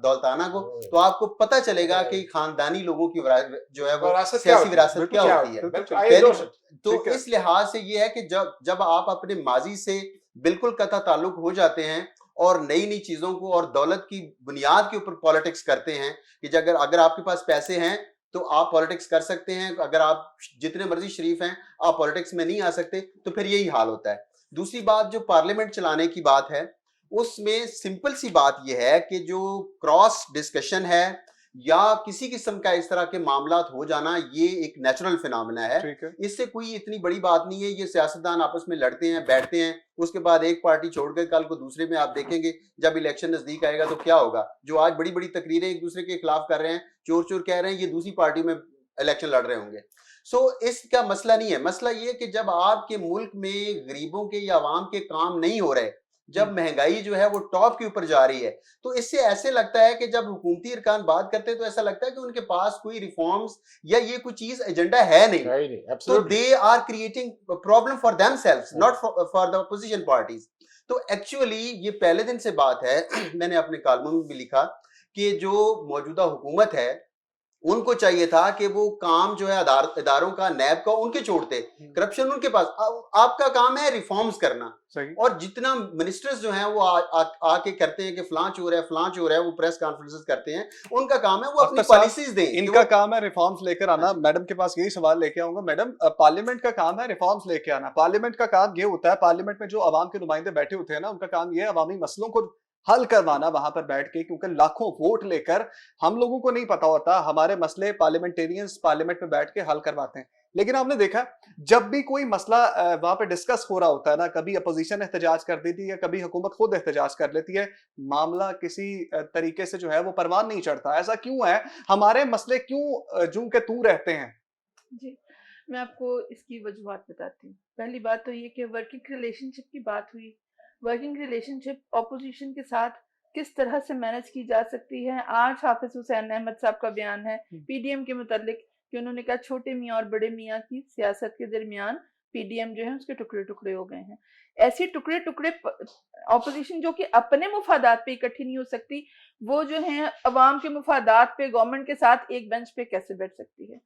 दौलताना को, तो आपको पता चलेगा कि खानदानी लोगों की जो है वो विरासत सियासी विरासत क्या होती है। तो ठीक है। इस लिहाज से ये है कि जब आप अपने माजी से बिल्कुल कतई ताल्लुक हो जाते हैं और नई नई चीजों को और दौलत की बुनियाद के ऊपर पॉलिटिक्स करते हैं कि अगर आपके पास पैसे हैं तो आप पॉलिटिक्स कर सकते हैं, अगर आप जितने मर्जी शरीफ हैं आप पॉलिटिक्स में नहीं आ सकते, तो फिर यही हाल होता है। दूसरी बात, जो पार्लियामेंट चलाने की बात है, उसमें सिंपल सी बात यह है कि जो क्रॉस डिस्कशन है या किसी किस्म का इस तरह के मामला हो जाना, ये एक नेचुरल फिनोमेना है। इससे कोई इतनी बड़ी बात नहीं है। ये सियासतदान आपस में लड़ते हैं, बैठते हैं, उसके बाद एक पार्टी छोड़कर कल को दूसरे में आप देखेंगे जब इलेक्शन नजदीक आएगा तो क्या होगा। जो आज बड़ी बड़ी तकरीरें एक दूसरे के खिलाफ कर रहे हैं, चोर चोर कह रहे हैं, ये दूसरी पार्टी में इलेक्शन लड़ रहे होंगे। इसका मसला नहीं है। मसला ये कि जब आपके मुल्क में गरीबों के या आवाम के काम नहीं हो रहे, जब महंगाई जो है वो टॉप के ऊपर जा रही है, तो इससे ऐसे लगता है कि जब हुकूमती अरकान बात करते हैं तो ऐसा लगता है कि उनके पास कोई रिफॉर्म्स या ये कोई चीज एजेंडा है नहीं। तो they are creating problem for themselves, not for the opposition parties. तो एक्चुअली ये पहले दिन से बात है मैंने अपने कालमों में भी लिखा कि जो मौजूदा हुकूमत है उनको चाहिए था कि वो काम जो है इदारों का, नैब का, उनके छोड़ते, करप्शन उनके पास। आपका काम है रिफॉर्म्स करना, और जितना मिनिस्टर्स जो हैं वो आके करते हैं कि फलां चोर है, फलां चोर है, वो प्रेस कॉन्फ्रेंसेस करते हैं, उनका काम है वो अपनी पॉलिसीज दें, इनका काम है रिफॉर्म्स लेकर आना। मैडम के पास यही सवाल लेके आऊंगा। मैडम, पार्लियामेंट का काम है रिफॉर्म्स लेके आना। पार्लियामेंट का काम ये होता है, पार्लियामेंट में जो आवाम के नुमाइंदे बैठे होते हैं ना, उनका काम ये है अवामी मसलों को हल करवाना वहां पर बैठ के, क्योंकि लाखों वोट लेकर हम लोगों को नहीं पता होता हमारे मसले पार्लियामेंटेरियंस पार्लियामेंट में बैठ के हल करवाते हैं। लेकिन आपने देखा जब भी कोई मसला वहां पे डिस्कस हो रहा होता है ना, कभी अपोजिशन एहतजाज कर देती है, कभी हुकूमत खुद एहतजाज कर लेती है, मामला किसी तरीके से जो है वो परवान नहीं चढ़ता। ऐसा क्यों है? हमारे मसले क्यों जूं के तू रहते हैं? जी, मैं आपको इसकी वजूहात बताती हूँ। पहली बात तो ये कि वर्किंग रिलेशनशिप की बात हुई। वर्किंग रिलेशनशिप ऑपोजिशन के साथ किस तरह से मैनेज की जा सकती है। आज हाफिज हुसैन अहमद साहब का बयान है पीडीएम के मुतालिक कि उन्होंने कहा छोटे मियाँ और बड़े मियाँ की सियासत के दरमियान पीडीएम जो है उसके टुकड़े टुकड़े हो गए हैं। ऐसे टुकड़े टुकड़े ऑपोजिशन जो कि अपने मुफादात पे इकट्ठी नहीं हो सकती, वो जो है अवाम के मुफादात पे गवर्नमेंट के साथ एक बेंच पे कैसे बैठ सकती है।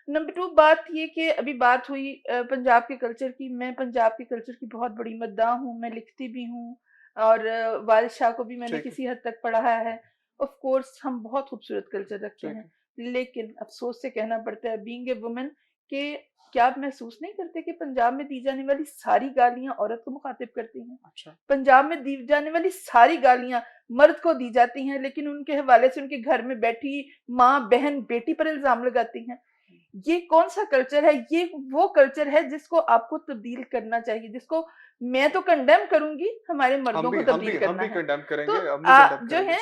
नंबर टू बात ये कि अभी बात हुई पंजाब के कल्चर की। मैं पंजाब के कल्चर की बहुत बड़ी मद्दाह हूँ, मैं लिखती भी हूँ और वारिस शाह को भी मैंने किसी हद तक पढ़ा है। ऑफ कोर्स हम बहुत खूबसूरत कल्चर रखते हैं, लेकिन अफसोस से कहना पड़ता है बीइंग ए वुमेन कि क्या आप महसूस नहीं करते कि पंजाब में दी जाने वाली सारी गालियां औरत को मुखातिब करती हैं? अच्छा। पंजाब में दी जाने वाली सारी गालियां मर्द को दी जाती हैं, लेकिन उनके हवाले से उनके घर में बैठी माँ, बहन, बेटी पर इल्जाम लगाती हैं। ये कौन सा कल्चर है? ये वो कल्चर है जिसको आपको तब्दील करना चाहिए, जिसको मैं तो कंडेम करूंगी, हमारे मर्दों को तब्दील करना है। तो जो है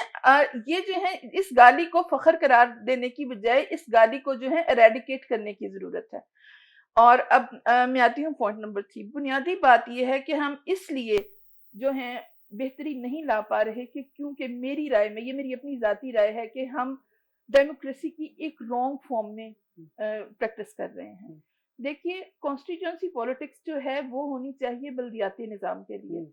ये जो है इस गाली को फखर करार देने की बजाय इस गाली को जो है एरेडिकेट करने की जरूरत है। और अब मैं आती हूँ पॉइंट नंबर 3। बुनियादी बात यह है कि हम इसलिए जो है बेहतरी नहीं ला पा रहे कि क्योंकि मेरी राय में, ये मेरी अपनी जाती राय है कि हम डेमोक्रेसी की एक रॉन्ग फॉर्म में प्रैक्टिस कर रहे हैं। देखिए, कॉन्स्टिट्यूएंसी पॉलिटिक्स जो है वो होनी चाहिए बल्दियाती निज़ाम के लिए,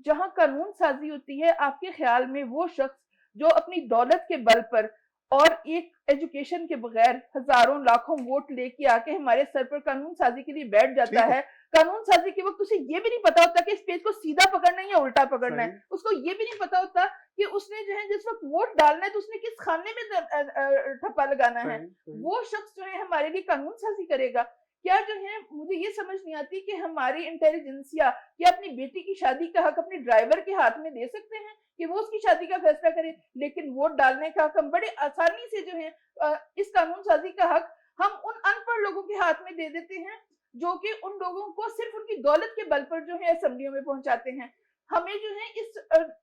जहां कानून साजी होती है। आपके ख्याल में वो शख्स जो अपनी दौलत के बल पर और एक एजुकेशन के बगैर हजारों लाखों वोट लेके आके हमारे सर पर कानून साजी के लिए बैठ जाता ठीक है। है। कानून साजी के वक्त उसे ये भी नहीं पता होता कि इस पेज को सीधा पकड़ना है या उल्टा पकड़ना सही। है। उसको ये भी नहीं पता होता कि उसने जो है जिस वक्त वोट डालना है तो उसने किस खाने में ठप्पा लगाना है। सही। वो शख्स जो है हमारे लिए कानून साजी करेगा। क्या जो है मुझे ये समझ नहीं आती कि हमारी इंटेलिजेंसिया क्या अपनी बेटी की शादी का हक अपने ड्राइवर के हाथ में दे सकते हैं कि वो उसकी शादी का फैसला करे, लेकिन वोट डालने का हक हम बड़े आसानी से जो है इस कानून साजी का हक हम उन अनपढ़ लोगों के हाथ में दे देते हैं, जो कि उन लोगों को सिर्फ उनकी दौलत के बल पर जो है असेंबलियों में पहुंचाते हैं। हमें जो है इस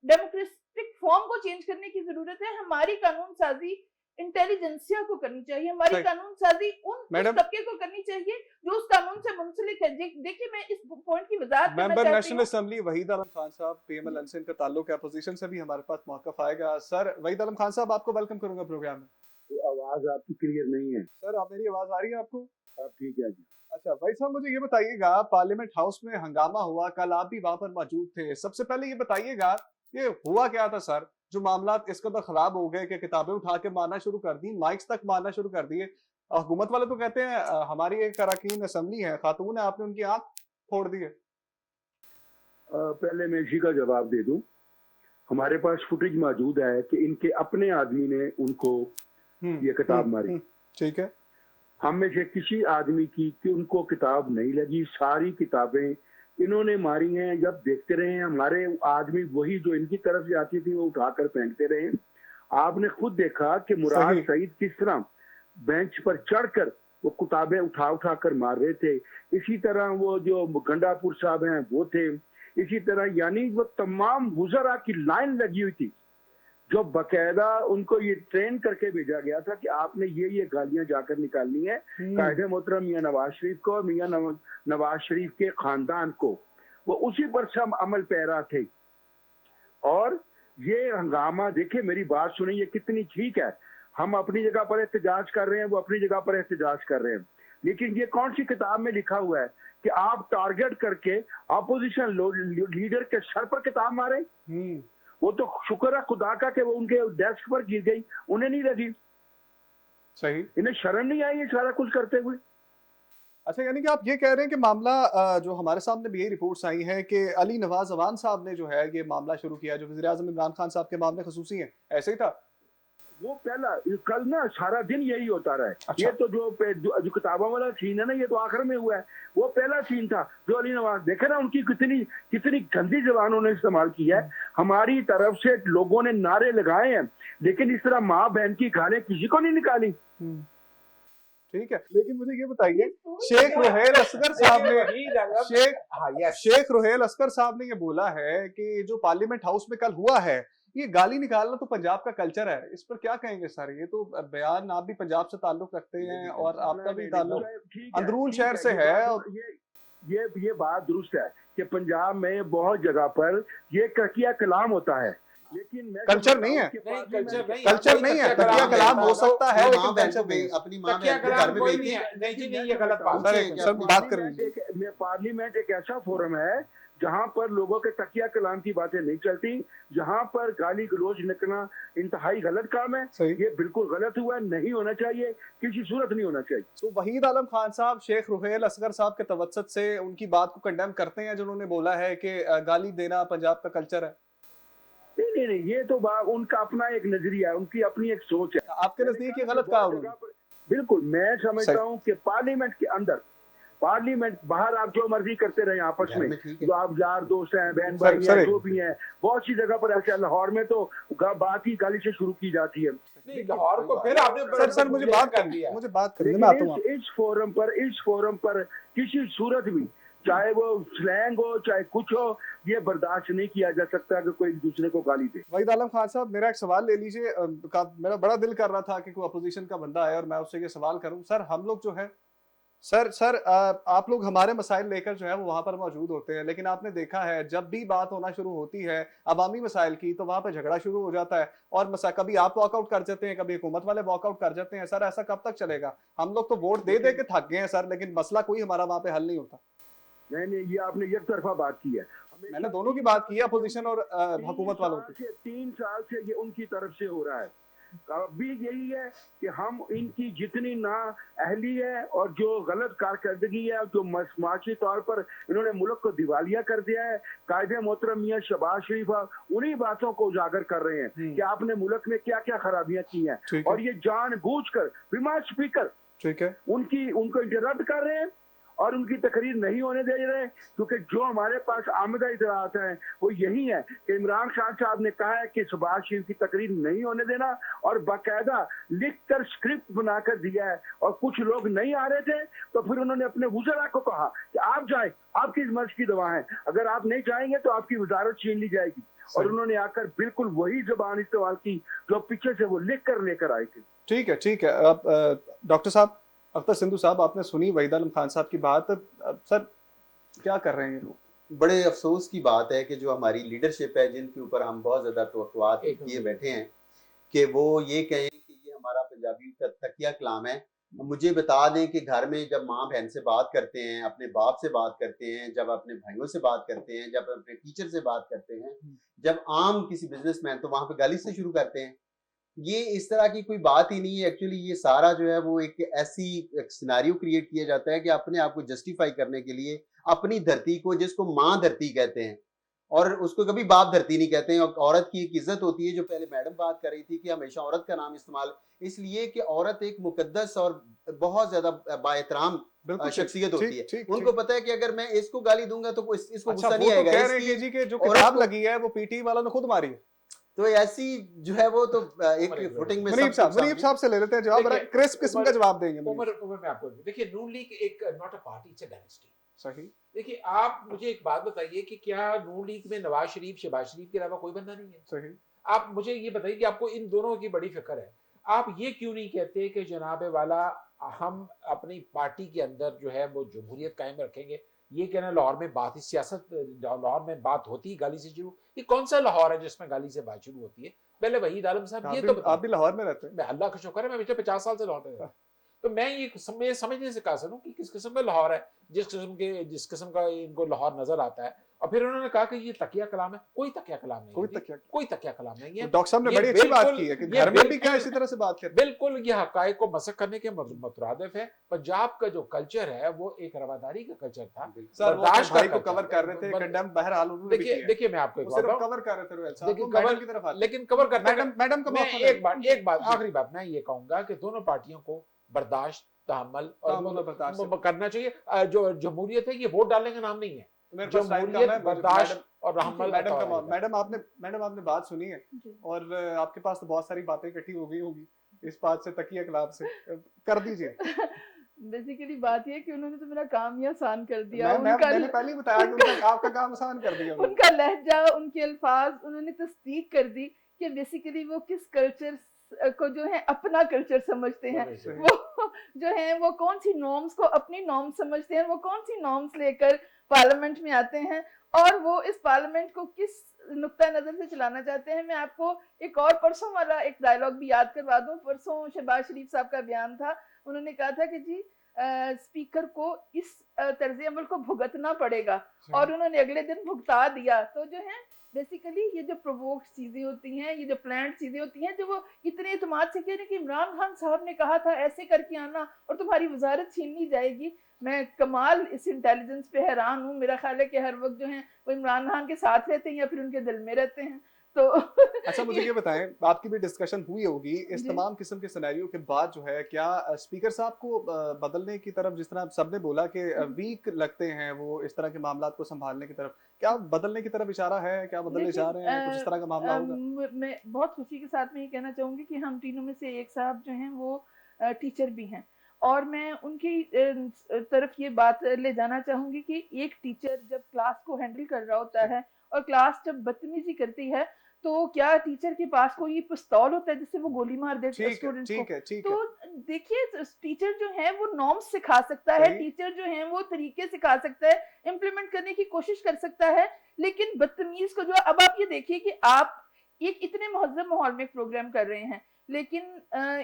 डेमोक्रेटिक फॉर्म को चेंज करने की जरूरत है। हमारी कानून साजी इंटेलिजेंसिया को करनी चाहिए, हमारी सही। कानून साजी उस मैडम तबके को करनी चाहिए जो उस कानून से मुंसलिक है। देखिए मैं इस पॉइंट की वजाहत करना मेंबर चाहती नेशनल हूँ। असेंबली वहीद आलम खान साहब, पीएमएल से इनका ताल्लुक है, अपोजिशन से भी हमारे पास मौकफ आएगा। सर वहीद आलम खान साहब, आपको वेलकम करूंगा प्रोग्राम में। आवाज आपकी क्लियर नहीं है। सर आप, मेरी आवाज आ रही है आपको? आप ठीक है जी। अच्छा भाई साहब, मुझे ये बताइएगा, पार्लियामेंट हाउस में हंगामा हुआ, कल आप भी वहां पर मौजूद थे। सबसे पहले ये बताइएगा, ये हुआ क्या था सर, जो मामला इस कदर खराब हो गए कि किताबें उठा के मारना शुरू कर दी, माइक्स तक मारना शुरू कर दिए। हुकूमत वाले तो कहते हैं हमारी एक अरकान असेंबली है, खातून है, आपने उनकी आंख फोड़ दी है। पहले मैं इसी का जवाब दे दूं। हमारे पास फुटेज मौजूद है कि इनके अपने आदमी ने उनको ये किताब मारी। ठीक है। हम में से किसी आदमी की कि उनको किताब नहीं लगी, सारी किताबें इन्होंने मारी हैं। जब देखते रहे हैं हमारे आदमी वही जो इनकी तरफ से आती थी वो उठाकर फेंकते रहे। आपने खुद देखा कि मुराद सही। सईद किस तरह बेंच पर चढ़कर वो किताबें उठा उठा कर मार रहे थे। इसी तरह वो जो गंडापुर साहब हैं वो थे। इसी तरह यानी वो तमाम वुज़रा की लाइन लगी हुई थी, जो बकायदा उनको ये ट्रेन करके भेजा गया था कि आपने ये गालियां जाकर निकालनी है कायदे मोहतरम मियां नवाज शरीफ को, मियां नवाज शरीफ के खानदान को। वो उसी पर सब अमल पैरा थे। और ये हंगामा, देखिए मेरी बात सुनिए, ये कितनी ठीक है। हम अपनी जगह पर एहतजाज कर रहे हैं, वो अपनी जगह पर एहतजाज कर रहे हैं, लेकिन ये कौन सी किताब में लिखा हुआ है कि आप टारगेट करके अपोजिशन लीडर के सर पर किताब मारे? वो तो शुक्र है खुदा का कि वो उनके डेस्क पर गिर गई, उन्हें नहीं लगी। सही। इन्हें शर्म नहीं आई ये सारा कुछ करते हुए? अच्छा, यानी कि आप ये कह रहे हैं कि मामला जो हमारे सामने भी यही रिपोर्ट्स आई हैं कि अली नवाज अवान साहब ने जो है ये मामला शुरू किया, जो वज़ीर आज़म इमरान खान साहब के मामले खसूसी हैं, ऐसे ही था? वो पहला, कल ना सारा दिन यही होता रहा है। अच्छा। ये तो जो किताबों वाला सीन है ना, ये तो आखिर में हुआ है। वो पहला सीन था जो अली नवाज, देखे ना उनकी कितनी गंदी जबान उन्होंने इस्तेमाल की है। हमारी तरफ से लोगों ने नारे लगाए हैं, लेकिन इस तरह माँ बहन की गालें किसी को नहीं निकाली। ठीक है, लेकिन मुझे ये बताइए, शेख रुहैल असगर साहब ने शेख रुहैल असगर साहब ने ये बोला है कि जो पार्लियामेंट हाउस में कल हुआ है, ये गाली निकालना तो पंजाब का कल्चर है। इस पर क्या कहेंगे सर? ये तो बयान, आप भी पंजाब से ताल्लुक रखते हैं और आपका भी ताल्लुक अंदरून शहर से है। ये बात दुरुस्त है कि पंजाब में बहुत जगह पर ये तकिया कलाम होता है, लेकिन मैं कल्चर नहीं है। कल्चर नहीं है, तकिया कलाम हो सकता है लेकिन कल्चर नहीं है। अपनी माँ बहन को घर में भेजती है। नहीं, ये गलत बात है। सर बात कर लीजिए। पार्लियामेंट एक ऐसा फोरम है जहां पर लोगों के तकिया कलाम की बातें नहीं चलती, जहां पर गाली गलौज निकलना इंतहाई गलत काम है। ये बिल्कुल गलत हुआ है, नहीं होना चाहिए, किसी सूरत नहीं होना चाहिए। तो वहीद आलम खान साहब शेख रुहैल असगर साहब के तवज्जुद से उनकी बात को कंडेम करते हैं, जिन्होंने बोला है कि गाली देना पंजाब का कल्चर है? नहीं, ये तो उनका अपना एक नजरिया है, उनकी अपनी एक सोच है। आपके नजदीक ये गलत कहा उन्होंने? बिल्कुल, मैं समझता हूँ कि पार्लियामेंट के अंदर, पार्लियामेंट बाहर आप जो मर्जी करते रहे आपस में, जो आप यार दोस्त हैं, बहन भाई हैं, जो भी हैं, बहुत सी जगह पर ऐसे। लाहौर में तो बात ही गाली से शुरू की जाती है। लाहौर को फिर आपने सर मुझे बात करनी मैं आता हूँ। इस फोरम पर किसी सूरत भी, चाहे वो स्लैंग हो चाहे कुछ हो, ये बर्दाश्त नहीं किया जा सकता कि कोई एक दूसरे को गाली दे। वहीद आलम खान साहब, मेरा एक सवाल ले लीजिए। मेरा बड़ा दिल कर रहा था कि कोई अपोजिशन का बंदा आए और मैं उससे ये सवाल करूं। सर हम लोग जो है सर आप लोग हमारे मसाइल लेकर जो है वो वहां पर मौजूद होते हैं, लेकिन आपने देखा है जब भी बात होना शुरू होती है अवामी मसाइल की, तो वहां पर झगड़ा शुरू हो जाता है और कभी आप वॉकआउट कर जाते हैं, कभी हुकूमत वाले वॉकआउट कर जाते हैं। सर ऐसा कब तक चलेगा? हम लोग तो वोट दे के थक गए हैं सर, लेकिन मसला कोई हमारा वहां पे हल नहीं होता। नहीं, ये आपने एक तरफा बात की है। मैंने दोनों की बात की है, अपोजिशन और हुकूमत वालों की। 3 साल से ये उनकी तरफ से हो रहा है भी यही है कि हम इनकी जितनी ना अहली है और जो गलत कारकर्दगी है, जो माशी तौर पर इन्होंने मुल्क को दिवालिया कर दिया है, कायदे मोहतरम मियां शहबाज शरीफ उन्हीं बातों को उजागर कर रहे हैं कि आपने मुल्क में क्या क्या खराबियां की हैं, ठीक है। और ये जानबूझकर बीमार स्पीकर ठीक है। उनको इंटरप्ट कर रहे हैं और उनकी तकरीर नहीं होने दे रहे, क्योंकि जो हमारे पास आमदा इतलात हैं वो यही है कि इमरान खान साहब ने कहा है कि शहबाज शरीफ की तकरीर नहीं होने देना, और बाकायदा लिख कर स्क्रिप्ट बनाकर दिया है, और कुछ लोग नहीं आ रहे थे तो फिर उन्होंने अपने वुज़रा को कहा कि आप जाएं, आपकी इस मर्ज की दवा है, अगर आप नहीं जाएंगे तो आपकी वजारत छीन ली जाएगी, और उन्होंने आकर बिल्कुल वही जबान इस्तेमाल की जो पीछे से वो लिख कर लेकर आए थे। ठीक है, ठीक है। अब डॉक्टर साहब, अख्तर सिंधु साहब, आपने सुनी वहीद आलम खान साहब की बात। अब सर क्या कर रहे हैं लोग? बड़े अफसोस की बात है कि जो हमारी लीडरशिप है, जिनके ऊपर हम बहुत ज्यादा तवक्कुआत किए बैठे हैं, कि वो ये कहें कि ये हमारा पंजाबी का तकिया कलाम है। मुझे बता दें कि घर में जब माँ बहन से बात करते हैं, अपने बाप से बात करते हैं, जब अपने भाइयों से बात करते हैं, जब अपने टीचर से बात करते हैं, जब आम किसी बिजनेसमैन, तो वहां पे गाली से शुरू करते हैं। ये इस तरह की कोई बात ही नहीं है। एक्चुअली ये सारा जो है वो एक ऐसी एक सिनेरियो क्रिएट किया जाता है कि अपने आप को जस्टिफाई करने के लिए अपनी धरती को, जिसको माँ धरती कहते हैं, और उसको कभी बाप धरती नहीं कहते हैं। और औरत की एक इज्जत होती है, जो पहले मैडम बात कर रही थी कि हमेशा औरत का नाम इस्तेमाल, इसलिए कि औरत एक मुकद्दस और बहुत ज्यादा बाएहतराम बिल्कुल शख्सियत होती है। ठीक, उनको ठीक। पता है कि अगर मैं इसको गाली दूंगा तो इसको अच्छा, गुस्सा वो नहीं तो आएगा, कह रहे हैं कि इसकी जी के जो औरत किताब को। लगी है वो पीटी वालों ने खुद मारी है। तो ऐसी जो है वो तो एक फुटिंग में मुनीब साहब से ले लेते हैं जवाब, देखिए, क्रिस्प किस्म का जवाब देंगे मुनीब उमर साहब। उमर मैं आपको देखिए, नून लीग एक not a party, it's a dynasty. सही। देखिए, आप मुझे एक बात बताइए कि क्या नून लीग में नवाज शरीफ, शहबाज शरीफ के अलावा कोई बंदा नहीं है? सही। आप मुझे ये बताइए कि आपको इन दोनों की बड़ी फिक्र है, आप ये क्यों नहीं कहते कि जनाब वाला हम अपनी पार्टी के अंदर जो है वो जमहूरियत कायम रखेंगे? ये कहना लाहौर में बात ही सियासत, लाहौर में बात होती है गाली से शुरू, ये कौन सा लाहौर है जिसमें गाली से बात शुरू होती है? पहले वहीद आलम साहब ये तो बताइए। आप भी लाहौर में रहते हैं? मैं अल्लाह का शुक्र है, मैं पिछले 50 साल से लाहौर में रहता हूँ, तो मैं ये समझने से कहा सकूं कि किस किस्म का लाहौर है, जिस किस्म का इनको लाहौर नजर आता है। और फिर उन्होंने कहा कि ये तकिया कलाम है। कोई तकिया कलाम नहीं है, कोई तकिया कलाम नहीं है। डॉक्टर साहब ने ये बड़ी अच्छी बात बिल्कुल- की है कि ये घर में भी क्या बिल्कुल- इसी तरह से बात करते हैं। बिल्कुल ये हकायक को मसक करने के मुतरादिफ है। पंजाब का जो कल्चर है वो एक रवादारी का कल्चर था, सर वो बर्दाश्त भाई का को कवर कर रहे थे, कंडेम बहरहाल उन्होंने भी किया है। देखिए मैं आपको एक वो बात सिर्फ बताऊं, कवर कर रहे थे रोहित साहब, लेकिन वो कवर- मैडम की तरफ आते लेकिन कवर करते मैडम का मैं मौका दें। एक बात आखिरी बात मैं ये कहूंगा कि दोनों पार्टियों को बर्दाश्त, तहम्मुल और बर्दाश्त करना चाहिए। जो जमहूरियत है ये वोट डालने का नाम नहीं है। मेरे पास टाइम कम जमहूरियत, है। बर्दाश्त और रहमल मैडम आपने बात सुनी है, और आपके पास तो बहुत सारी बातें इकट्ठी हो गई होगी इस बात से, तकिया कलाम से, कर दीजिए। बेसिकली बात ये है कि उन्होंने तो मेरा काम ही आसान कर दिया। मैंने पहले ही बताया कि आपका काम आसान कर दिया। उनका लहजा, उनके अल्फाज, उन्होंने तस्दीक कर दी कि बेसिकली वो किस कल्चर को जो है अपना कल्चर समझते हैं, वो जो है वो कौन सी नॉर्म्स को अपनी नॉर्म्स समझते हैं, वो कौन सी नॉर्म्स लेकर पार्लियामेंट में आते हैं, और वो इस पार्लियामेंट को किस नुक्ता नजर से चलाना चाहते हैं। मैं आपको एक और परसों वाला एक डायलॉग भी याद करवा दूं। परसों शहबाज शरीफ साहब का बयान था, उन्होंने कहा था कि जी स्पीकर को इस तर्ज अमल को भुगतना पड़ेगा, और उन्होंने अगले दिन भुगता दिया। तो जो है बेसिकली ये जो प्रोवोक्ड चीजें होती हैं, ये जो प्लान्ड चीजें होती हैं, जो वो इतने एतमाद से कह रहे हैं कि इमरान खान साहब ने कहा था ऐसे करके आना और तुम्हारी वजारत छीन ली जाएगी। मैं कमाल इस इंटेलिजेंस पे हैरान हूँ। मेरा ख्याल है कि हर वक्त जो है वो इमरान खान के साथ रहते हैं या फिर उनके दिल में रहते हैं। तो अच्छा मुझे ये बताएं, आपकी भी डिस्कशन हुई होगी इस तमाम किस्म के सिनेरियो के बाद, जो है क्या स्पीकर साहब को बदलने की तरफ, जिस तरह सबने बोला कि वीक लगते हैं वो इस तरह के मामलात को संभालने की तरफ, क्या बदलने की तरफ इशारा है? क्या बदलने जा रहे हैं? कुछ इस तरह का मामला होगा? मैं बहुत खुशी के साथ में ये कहना चाहूंगी कि हम तीनों में से एक साहब जो हैं वो टीचर भी हैं, और मैं उनकी तरफ ये बात ले जाना चाहूंगी कि एक टीचर जब क्लास को हैंडल कर रहा होता है और क्लास जब बदतमीजी करती है, तो क्या टीचर के पास कोई पिस्तौल होता है जिससे वो गोली मार देता है स्टूडेंट्स को? तो देखिए टीचर जो है वो नॉर्म्स सिखा सकता है, टीचर जो है वो तरीके सिखा सकता है, इम्प्लीमेंट करने की कोशिश कर सकता है, लेकिन बदतमीज को जो, अब आप ये देखिए कि आप एक इतने मुहज्जम माहौल में प्रोग्राम कर रहे हैं, लेकिन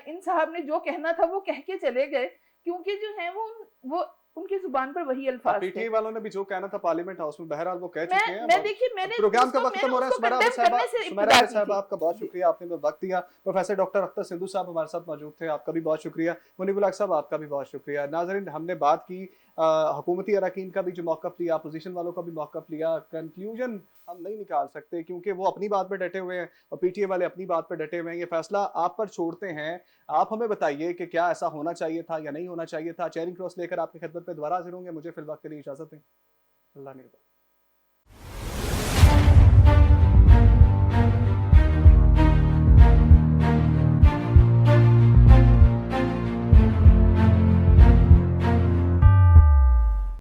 इन साहब ने जो कहना था वो कह के चले गए, क्योंकि जो है वो उनकी जुबान पर वही अल्फाज थे। पीटीआई वालों ने भी जो कहना था पार्लियामेंट हाउस में, बहरहाल वो कह चुके हैं। मैं देखिए मैंने प्रोग्राम का उसको वक्त खत्म हो रहा है। उसको सुमेरा कंडेम साहब, करने से सुमेरा इब्तिदा की साहब, थी। आपका बहुत जी। शुक्रिया, आपने हमें वक्त दिया। प्रोफेसर डॉक्टर अख्तर सिंधु साहब हमारे साथ मौजूद थे, आपका भी बहुत शुक्रिया। मुनीब उल हक साहब, आपका भी बहुत शुक्रिया। नाज़रीन, हमने बात की हुकूमती अरकान का भी जो मौक़िफ़ लिया, अपोजिशन वालों का भी मौक़िफ़ लिया। कंक्लूजन हम नहीं निकाल सकते क्योंकि वो अपनी बात पे डटे हुए हैं और पीटीआई वाले अपनी बात पे डटे हुए हैं। ये फैसला आप पर छोड़ते हैं। आप हमें बताइए कि क्या ऐसा होना चाहिए था या नहीं होना चाहिए था। चेयरिंग क्रॉस लेकर आपकी खिदमत में दोबारा हाज़िर होंगे। मुझे फ़िलवक़्त के लिए इजाज़त दें। अल्लाह ने